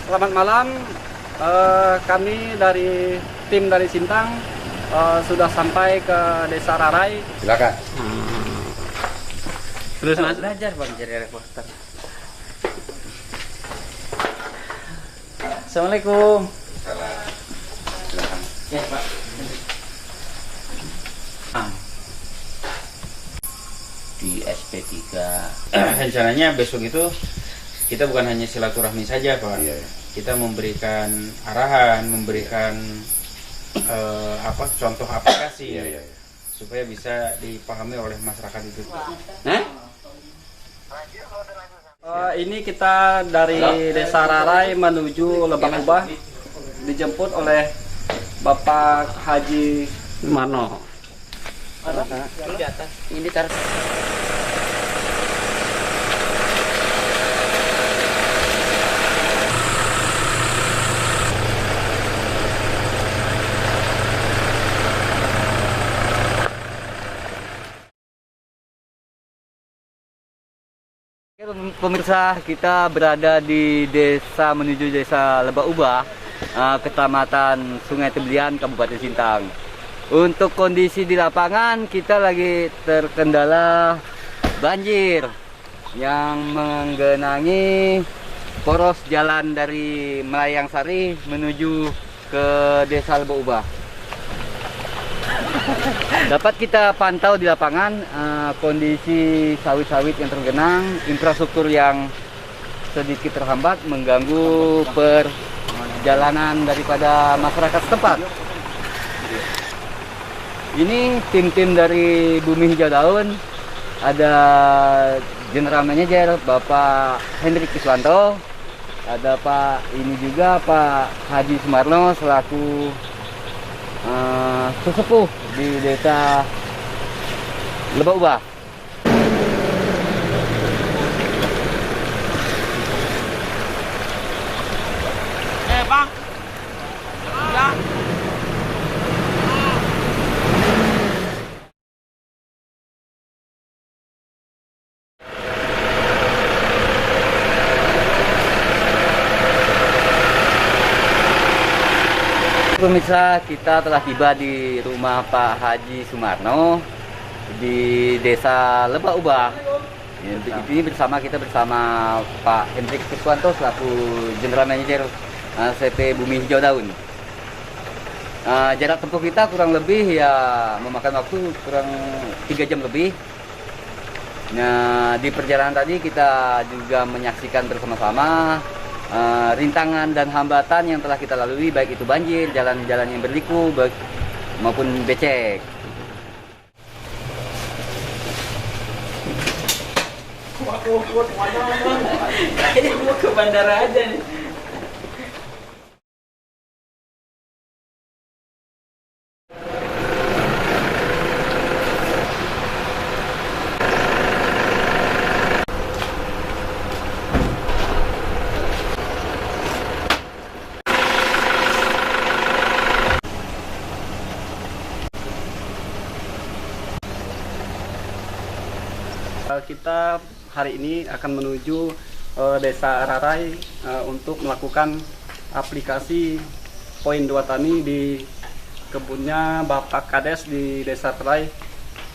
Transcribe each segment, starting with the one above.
Selamat malam. Kami dari tim dari Sintang sudah sampai ke Desa Rarai. Silakan. Terus Mas belajar Bang jadi reporter. Assalamualaikum. Silakan. Ya Pak. Di SP3 rencananya besok itu kita bukan hanya silaturahmi saja Pak. Iya. Kita memberikan arahan, memberikan contoh aplikasi Iya. supaya bisa dipahami oleh masyarakat itu. Ini kita dari Desa Rarai menuju Lebak Ubah, dijemput oleh Bapak Haji Sumarno. Di atas. Ini taruh. Pemirsa, kita berada di desa menuju Desa Lebak Ubah, Kecamatan Sungai Tebelian, Kabupaten Sintang. Untuk kondisi di lapangan, kita lagi terkendala banjir yang menggenangi poros jalan dari Melayang Sari menuju ke Desa Lebak Ubah. Dapat kita pantau di lapangan kondisi sawit-sawit yang tergenang, infrastruktur yang sedikit terhambat mengganggu perjalanan daripada masyarakat setempat. Ini tim-tim dari Bumi Hijau Daun, ada General Manager Bapak Hendrik Kiswanto, ada Pak ini juga Pak Haji Sumarno selaku sesepuh di Desa Lebak Ubah. Bang. Ya. Pemirsa, kita telah tiba di rumah Pak Haji Sumarno di Desa Lebak Ubah. Ini kita bersama Pak Hendrik Kiswanto selaku General Manager CP Bumi Hijau Daun. Jarak tempuh kita kurang lebih ya memakan waktu kurang 3 jam lebih. Nah, di perjalanan tadi kita juga menyaksikan bersama-sama rintangan dan hambatan yang telah kita lalui, baik itu banjir, jalan-jalan yang berliku maupun becek. Ini mau ke bandara aja nih. Kita hari ini akan menuju Desa Rarai untuk melakukan aplikasi poin 2 tani di kebunnya Bapak Kades di Desa Rarai,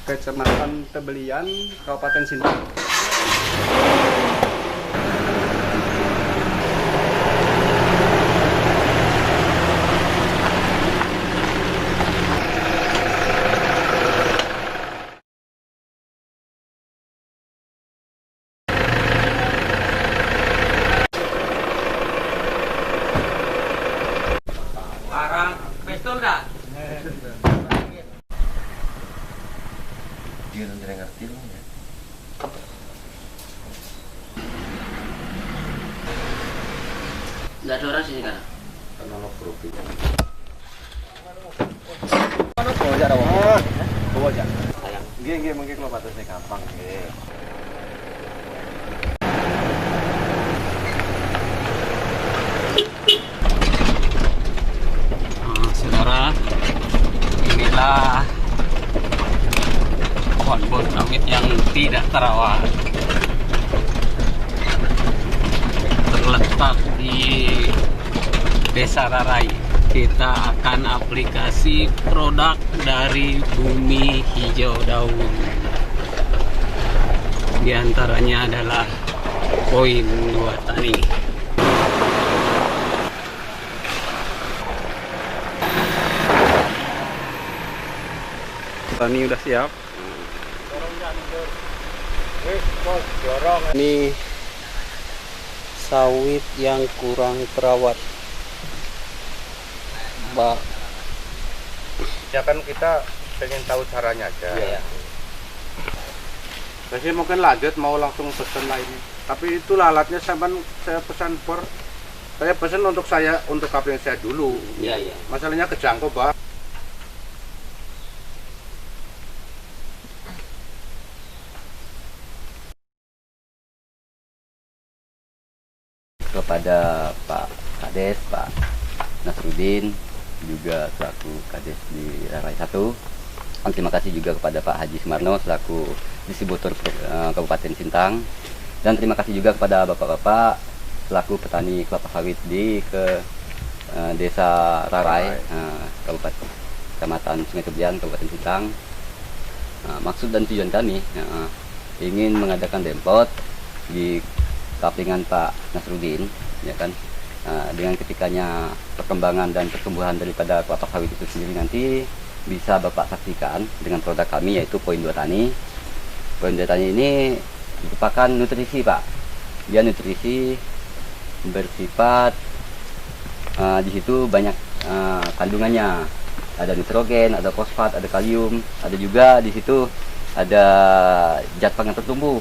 Kecamatan Tebelian, Kabupaten Sintang. Betul dah. Dia nanti ngerti loh ya. Enggak ada orang sini kan? Karena lo profil. Bawa aja, bawa aja. Gini mungkin lo batasnya gampang gitu. Saudara, inilah pohon sawit yang tidak terawat, terletak di di Desa Rarai. Kita akan aplikasi produk dari Bumi Hijau Daun. Di antaranya adalah Poin 2 Tani. Tani udah siap. Ini sawit yang kurang terawat. Mbak, Ya kan kita pengen tahu caranya aja. Iya. Saya mungkin lanjut mau langsung pesan lainnya. Tapi itu alatnya saya pesan saya pesan untuk kabel saya dulu. Iya. Masalahnya kejangkau, Pak. Kepada Pak Kades, Pak Nasruddin, juga selaku Kades di Rarai 1. Terima kasih juga kepada Pak Haji Sumarno selaku distributor Kabupaten Sintang, dan terima kasih juga kepada bapak-bapak selaku petani kelapa sawit di Desa Rarai, Kabupaten Kecamatan Sungai Tebian, Kabupaten Sintang. Maksud dan tujuan kami ingin mengadakan dempot di kaplingan Pak Nasruddin, ya kan, dengan ketikanya perkembangan dan pertumbuhan daripada kelapa sawit itu sendiri nanti bisa Bapak saksikan dengan produk kami, yaitu Poin 2 Tani. Poin 2 Tani ini merupakan nutrisi, Pak. Dia nutrisi bersifat di situ banyak kandungannya. Ada nitrogen, ada fosfat, ada kalium, ada juga di situ ada zat pangan tertumbuh.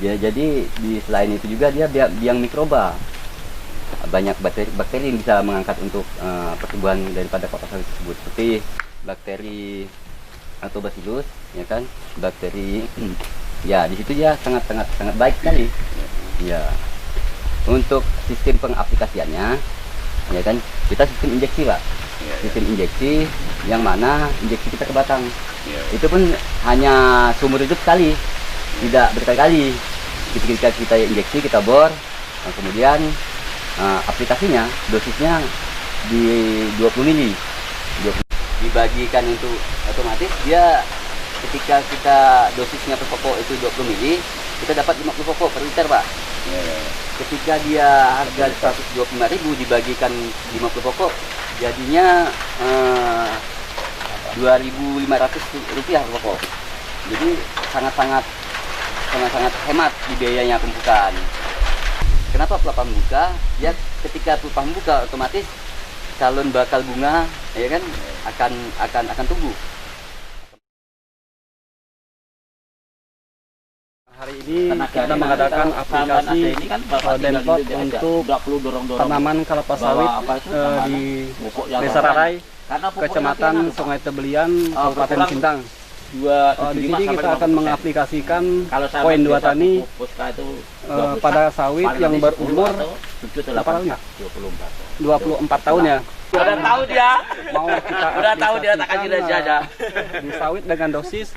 Jadi selain itu juga dia biang mikroba. Banyak bakteri yang bisa mengangkat untuk pertumbuhan daripada kelapa sawit tersebut, seperti bakteri Lactobacillus, ya kan, bakteri ya di situ ya sangat baik sekali. Ya, untuk sistem pengaplikasiannya, ya kan, kita sistem injeksi, Pak. Sistem injeksi yang mana injeksi kita ke batang. Itu pun hanya seumur hidup sekali, tidak berkali-kali. Ketika kita injeksi, kita bor, kemudian aplikasinya dosisnya di 20 mili dibagikan untuk otomatis dia ketika kita dosisnya per pokok itu 20 mili, kita dapat 50 pokok per liter, Pak. Ketika dia harga 125.000 dibagikan 50 pokok jadinya 2.500 rupiah per pokok. Jadi sangat hemat di biayanya pemupukan. Kenapa pelepah membuka? Ya, ketika pelepah membuka otomatis calon bakal bunga, ya kan, akan tumbuh. Hari ini kita mengadakan aplikasi dempot untuk tanaman kelapa sawit di Desa Rarai, Kecamatan Sungai Teblian, Kabupaten Sintang. Di sini kita akan mengaplikasikan Poin 2 Tani pada sawit yang berumur berapa tahun ya? 24 tahun ya. Udah tahu dia. Mau kita Udah tahu dia tak kasih dia aja. di sawit dengan dosis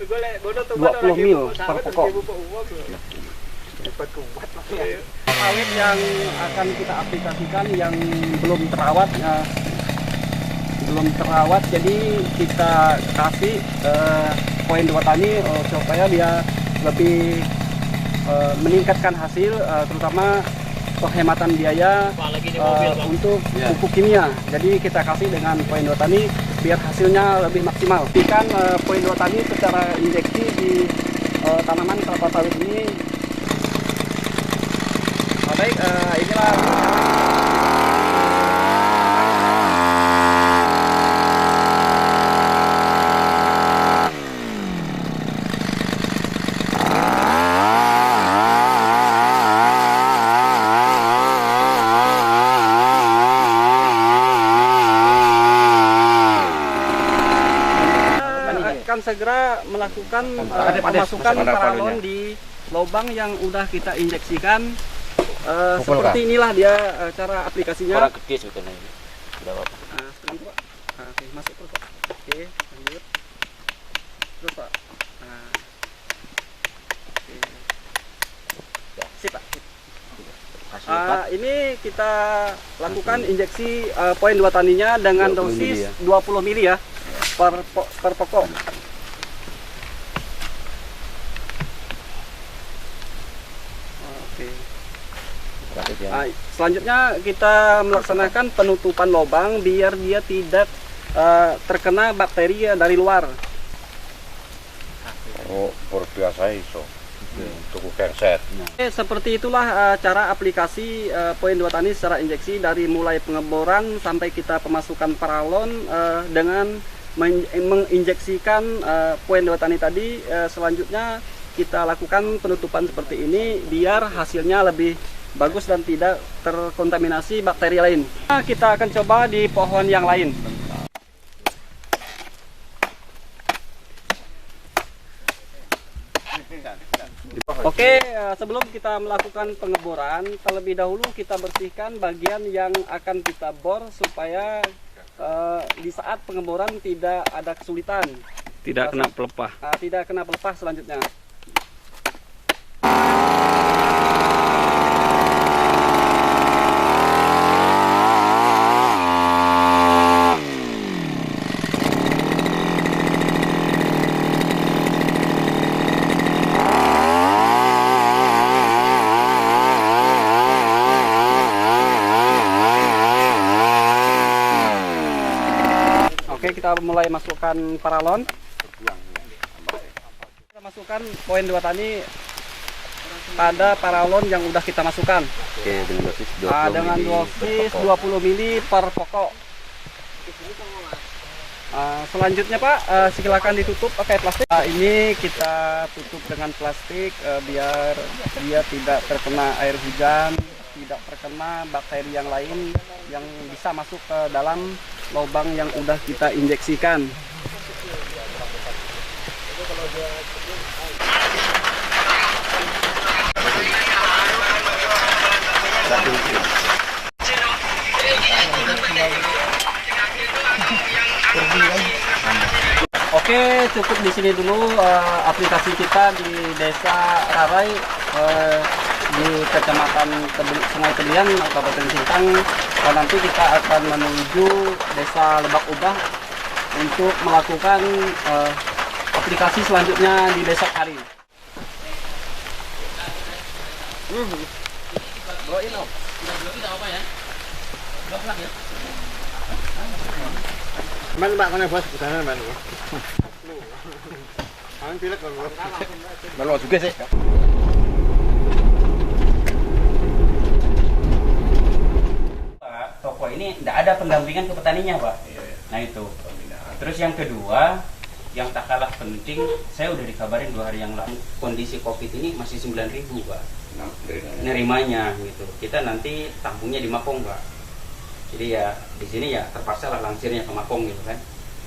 20 mil per pokok. Sawit yang akan kita aplikasikan yang belum terawat, jadi kita kasih Poin 2 Tani supaya dia lebih meningkatkan hasil, terutama penghematan biaya untuk pupuk kimia. Jadi kita kasih dengan Poin 2 Tani biar hasilnya lebih maksimal. Ikan Poin 2 Tani secara injeksi di tanaman kelapa sawit ini. Baik, inilah akan segera melakukan pemasukan paralon di lubang yang udah kita injeksikan. Seperti inilah dia cara aplikasinya. Orang kecil sebetulnya. Tidak apa-apa. Seperti itu, Pak. Oke, masuk terus, Pak. Oke, lanjut. Terus, Pak. Oke. Sip, Pak. Sip. Ini kita lakukan injeksi poin 2 taninya dengan 20 mili dosis ya. 20 mili ya per pokok. Oke. Selanjutnya kita melaksanakan penutupan lubang biar dia tidak terkena bakteri dari luar. Oh, luar biasa iso. Tuku kerset. Seperti itulah cara aplikasi poin 2 tani secara injeksi dari mulai pengeboran sampai kita pemasukan paralon dengan menginjeksikan poin 2 tani tadi. Selanjutnya kita lakukan penutupan seperti ini biar hasilnya lebih bagus dan tidak terkontaminasi bakteri lain. Kita akan coba di pohon yang lain. Oke, sebelum kita melakukan pengeboran, terlebih dahulu kita bersihkan bagian yang akan kita bor supaya di saat pengeboran tidak ada kesulitan. Tidak kena pelepah. Tidak kena pelepah selanjutnya. Oke, kita mulai masukkan paralon. Kita masukkan poin 2 tani pada paralon yang udah kita masukkan. Oke, dengan dosis 20 Dengan mili dosis per pokok. 20 mili per pokok. Selanjutnya Pak, silakan ditutup pakai plastik. Ini kita tutup dengan plastik biar dia tidak terkena air hujan, tidak terkena bakteri yang lain yang bisa masuk ke dalam lubang yang udah kita injeksikan. Oke, cukup di sini dulu aplikasi kita di Desa Rarai di Kecamatan Sungai Teblian, Kabupaten Sintang. Nanti kita akan menuju Desa Lebak Ubah untuk melakukan aplikasi selanjutnya di besok hari. Man Pak, mana bos? Sana man. Ang pilek kan bos. Malu juga sih. Toko ini tidak ada pendampingan ke petaninya, Pak. Nah itu. Terus yang kedua, yang tak kalah penting, saya udah dikabarin 2 hari yang lalu kondisi COVID ini masih 9.000, Pak. Nerimanya gitu. Kita nanti tampungnya di Mapong, Pak. Jadi ya di sini ya terpaksa lah langsirnya ke Mapong gitu kan.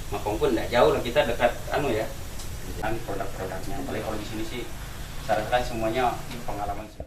Mapong pun tidak jauh lah, kita dekat kan produk-produknya. Apalagi kalau di sini sih saya rasa semuanya pengalaman sih.